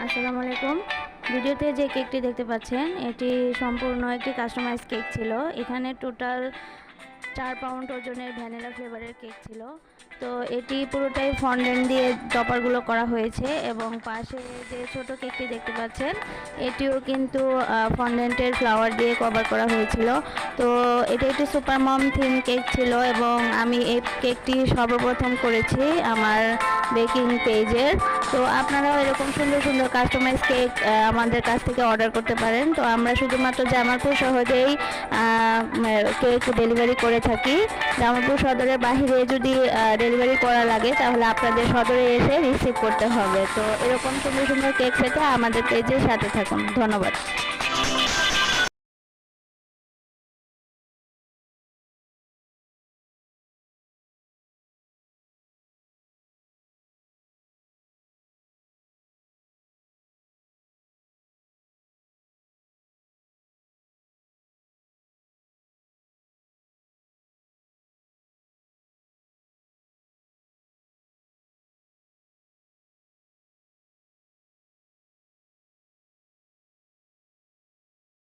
আসসালামু আলাইকুম। ভিডিওতে যে কেকটি দেখতে পাচ্ছেন এটি সম্পূর্ণ একটি কাস্টমাইজ কেক ছিল। এখানে টোটাল 4 পাউন্ড ওজনের ভ্যানিলা ফ্লেভারের কেক ছিল। তো এটি পুরোটাই ফন্ডেন্ট দিয়ে টপারগুলো করা হয়েছে এবং পাশে যে ছোট কেকটি দেখতে পাচ্ছেন এটিও কিন্তু ফন্ডেন্টের ফ্লাওয়ার দিয়ে কভার করা হয়েছিল। তো এটা একটি সুপার মম থিম কেক ছিল এবং আমি এই কেকটি সর্বপ্রথম করেছি আমার বেকিং পেজের। তো আপনারাও এরকম সুন্দর সুন্দর কাস্টমাইজ কেক আমাদের কাছ থেকে অর্ডার করতে পারেন। তো আমরা শুধুমাত্র জামালপুর সহজেই কেক ডেলিভারি করে থাকি। জামালপুর সদরের বাহিরে যদি ডেলিভারি করা লাগে তাহলে আপনাদের সদরে এসে রিসিভ করতে হবে। তো এরকম সুন্দর সুন্দর কেক পেতে আমাদের পেজের সাথে থাকুন। ধন্যবাদ।